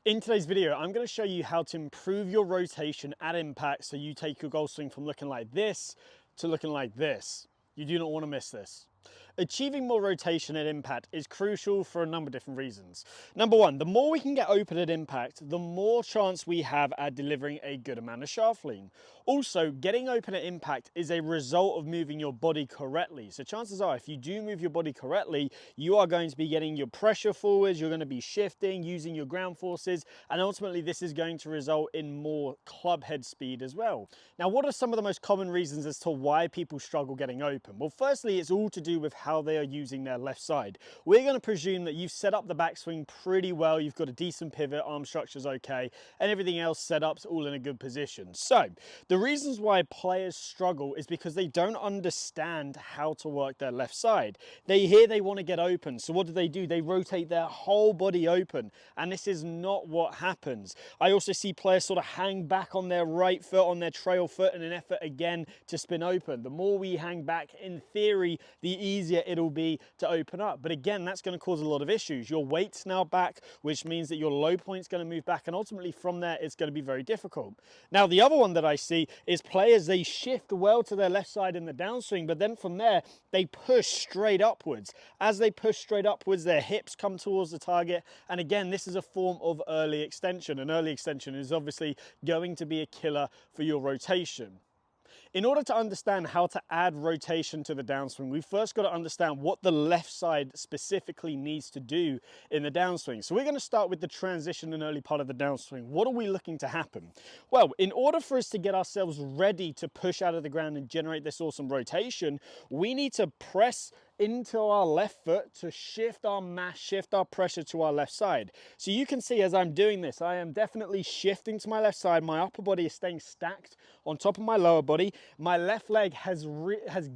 In today's video, I'm going to show you how to improve your rotation at impact so you take your golf swing from looking like this to looking like this. You do not want to miss this. Achieving more rotation at impact is crucial for a number of different reasons. Number one, the more we can get open at impact, the more chance we have at delivering a good amount of shaft lean. Also, getting open at impact is a result of moving your body correctly. So chances are, if you do move your body correctly, you are going to be getting your pressure forwards, you're going to be shifting, using your ground forces, and ultimately this is going to result in more club head speed as well. Now, what are some of the most common reasons as to why people struggle getting open? Well, firstly, it's all to do with how they are using their left side. We're going to presume that you've set up the backswing pretty well, you've got a decent pivot, arm structure's okay, and everything else set up's all in a good position. So the reasons why players struggle is because they don't understand how to work their left side. They hear they want to get open, so what do? They rotate their whole body open, and this is not what happens. I also see players sort of hang back on their right foot, on their trail foot, in an effort again to spin open. The more we hang back, in theory, the easier it'll be to open up. But again, that's going to cause a lot of issues. Your weight's now back, which means that your low point's going to move back, and ultimately from there, it's going to be very difficult. Now, the other one that I see is players, they shift well to their left side in the downswing, but then from there, they push straight upwards. As they push straight upwards, their hips come towards the target, and again, this is a form of early extension. An early extension is obviously going to be a killer for your rotation. In order to understand how to add rotation to the downswing, we've first got to understand what the left side specifically needs to do in the downswing. So we're going to start with the transition and early part of the downswing. What are we looking to happen? Well, in order for us to get ourselves ready to push out of the ground and generate this awesome rotation, we need to press into our left foot to shift our mass, shift our pressure to our left side. So you can see as I'm doing this, I am definitely shifting to my left side. My upper body is staying stacked on top of my lower body. My left leg has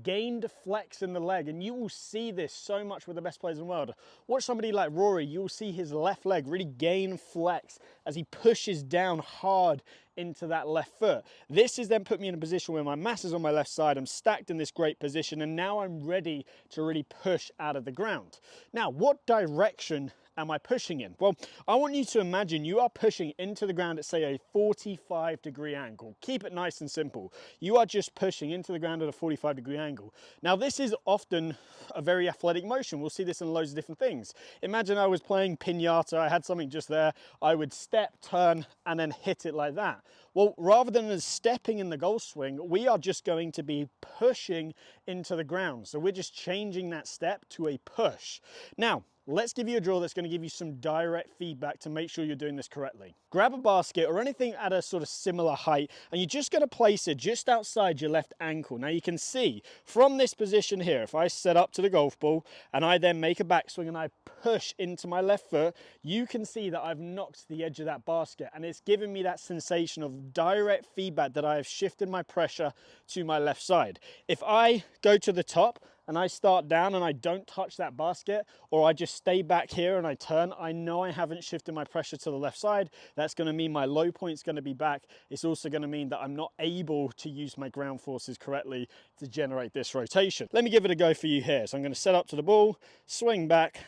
gained flex in the leg, and you will see this so much with the best players in the world. Watch somebody like Rory, you'll see his left leg really gain flex as he pushes down hard into that left foot. This has then put me in a position where my mass is on my left side, I'm stacked in this great position, and now I'm ready to really push out of the ground. Now, what direction am I pushing in? Well, I want you to imagine you are pushing into the ground at, say, a 45-degree angle. Keep it nice and simple. You are just pushing into the ground at a 45-degree angle. Now, this is often a very athletic motion. We'll see this in loads of different things. Imagine I was playing piñata, I had something just there, I would step, turn, and then hit it like that. Well, rather than us stepping in the golf swing, we are just going to be pushing into the ground. So we're just changing that step to a push. Now, let's give you a drill that's going to give you some direct feedback to make sure you're doing this correctly. Grab a basket or anything at a sort of similar height, and you're just going to place it just outside your left ankle. Now you can see from this position here, if I set up to the golf ball and I then make a backswing and I push into my left foot, you can see that I've knocked the edge of that basket, and it's giving me that sensation of direct feedback that I have shifted my pressure to my left side. If I go to the top and I start down and I don't touch that basket, or I just stay back here and I turn, I know I haven't shifted my pressure to the left side. That's going to mean my low point's going to be back. It's also going to mean that I'm not able to use my ground forces correctly to generate this rotation. Let me give it a go for you here. So I'm going to set up to the ball, swing back.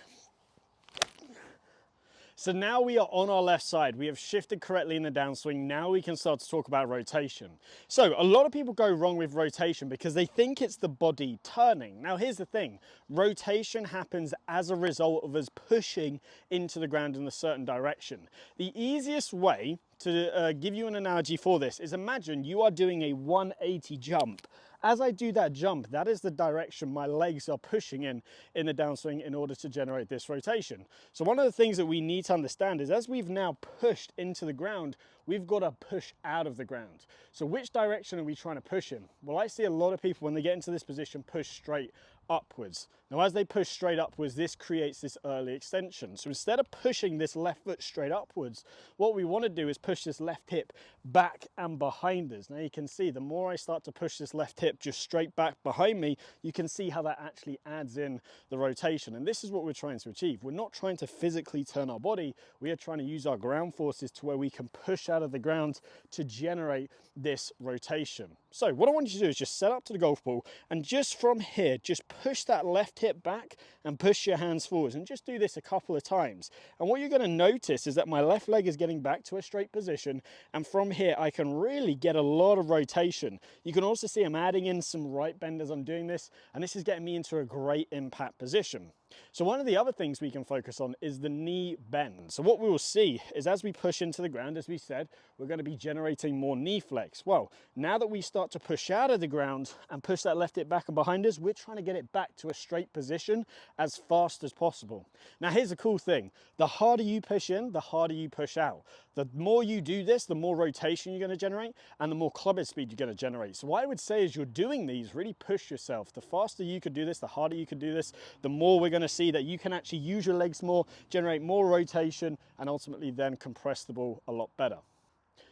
So now we are on our left side. We have shifted correctly in the downswing. Now we can start to talk about rotation. So a lot of people go wrong with rotation because they think it's the body turning. Now here's the thing. Rotation happens as a result of us pushing into the ground in a certain direction. The easiest way to give you an analogy for this is imagine you are doing a 180 jump. As I do that jump, that is the direction my legs are pushing in the downswing in order to generate this rotation. So one of the things that we need to understand is as we've now pushed into the ground, we've got to push out of the ground. So which direction are we trying to push in? Well, I see a lot of people when they get into this position push straight upwards. Now, as they push straight upwards, this creates this early extension. So instead of pushing this left foot straight upwards, what we want to do is push this left hip back and behind us. Now you can see the more I start to push this left hip just straight back behind me, you can see how that actually adds in the rotation. And this is what we're trying to achieve. We're not trying to physically turn our body. We are trying to use our ground forces to where we can push out of the ground to generate this rotation. So what I want you to do is just set up to the golf ball, and just from here, just push that left hip back and push your hands forwards, and just do this a couple of times. And what you're going to notice is that my left leg is getting back to a straight position, and from here I can really get a lot of rotation. You can also see I'm adding in some right bend as I'm doing this, and this is getting me into a great impact position. So one of the other things we can focus on is the knee bend. So what we will see is as we push into the ground, as we said, we're going to be generating more knee flex. Well, now that we start to push out of the ground and push that left hip back and behind us, we're trying to get it back to a straight position as fast as possible. Now here's the cool thing. The harder you push in, the harder you push out. The more you do this, the more rotation you're going to generate and the more club head speed you're going to generate. So what I would say is you're doing these, really push yourself. The faster you can do this, the harder you can do this, the more we're going to see that you can actually use your legs more, generate more rotation, and ultimately then compress the ball a lot better.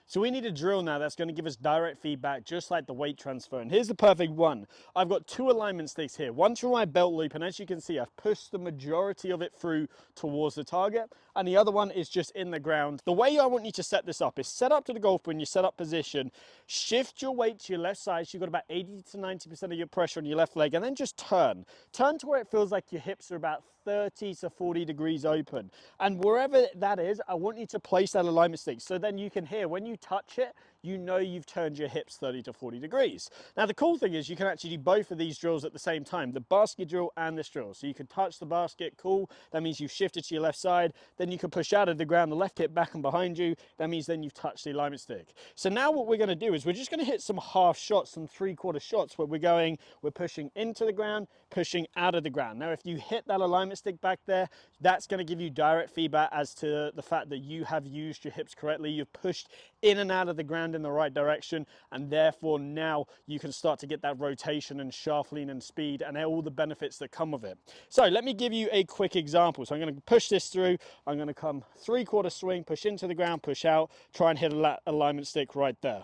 So we need a drill now that's going to give us direct feedback, just like the weight transfer. And here's the perfect one. I've got two alignment sticks here, one through my belt loop, and as you can see, I've pushed the majority of it through towards the target, and the other one is just in the ground. The way I want you to set this up is set up to the golf ball in your setup position, shift your weight to your left side, so you've got about 80 to 90% of your pressure on your left leg, and then just turn. Turn to where it feels like your hips are about 30 to 40 degrees open. And wherever that is, I want you to place that alignment stick so then you can hear when you touch it, you know you've turned your hips 30 to 40 degrees. Now the cool thing is you can actually do both of these drills at the same time, the basket drill and this drill. So you can touch the basket, cool, that means you've shifted to your left side, then you can push out of the ground, the left hip back and behind you, that means then you've touched the alignment stick. So now what we're going to do is we're just going to hit some half shots, some 3/4 shots where we're pushing into the ground, pushing out of the ground. Now if you hit that alignment stick back there, that's going to give you direct feedback as to the fact that you have used your hips correctly, you've pushed in and out of the ground in the right direction, and therefore now you can start to get that rotation and shaft lean and speed and all the benefits that come with it. So let me give you a quick example. So I'm going to push this through, I'm going to come 3/4 swing, push into the ground, push out, try and hit a alignment stick right there.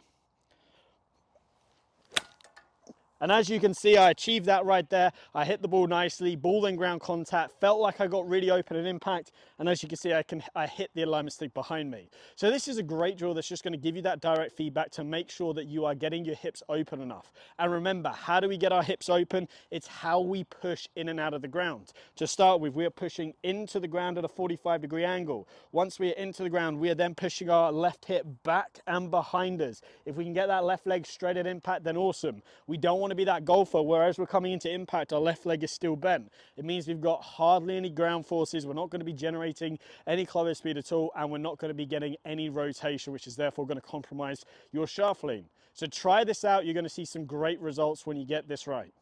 And as you can see, I achieved that right there. I hit the ball nicely, ball and ground contact, felt like I got really open at impact. And as you can see, I hit the alignment stick behind me. So this is a great drill that's just going to give you that direct feedback to make sure that you are getting your hips open enough. And remember, how do we get our hips open? It's how we push in and out of the ground. To start with, we are pushing into the ground at a 45-degree angle. Once we are into the ground, we are then pushing our left hip back and behind us. If we can get that left leg straight at impact, then awesome. We don't want to be that golfer where as we're coming into impact our left leg is still bent. It means we've got hardly any ground forces, we're not going to be generating any club head speed at all, and we're not going to be getting any rotation, which is therefore going to compromise your shaft lean. So try this out, you're going to see some great results when you get this right.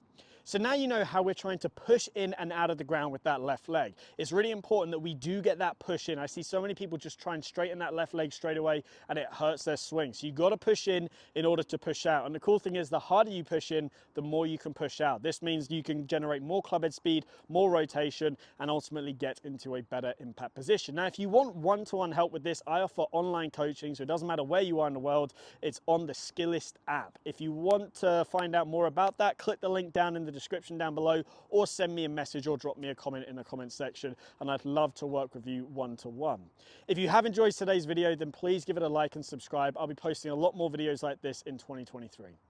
So now you know how we're trying to push in and out of the ground with that left leg. It's really important that we do get that push in. I see so many people just try and straighten that left leg straight away and it hurts their swing. So you've got to push in order to push out. And the cool thing is the harder you push in, the more you can push out. This means you can generate more club head speed, more rotation, and ultimately get into a better impact position. Now, if you want one-to-one help with this, I offer online coaching, so it doesn't matter where you are in the world, it's on the Skillist app. If you want to find out more about that, click the link down in the description down below, or send me a message or drop me a comment in the comment section, and I'd love to work with you one-to-one. If you have enjoyed today's video, then please give it a like and subscribe. I'll be posting a lot more videos like this in 2023.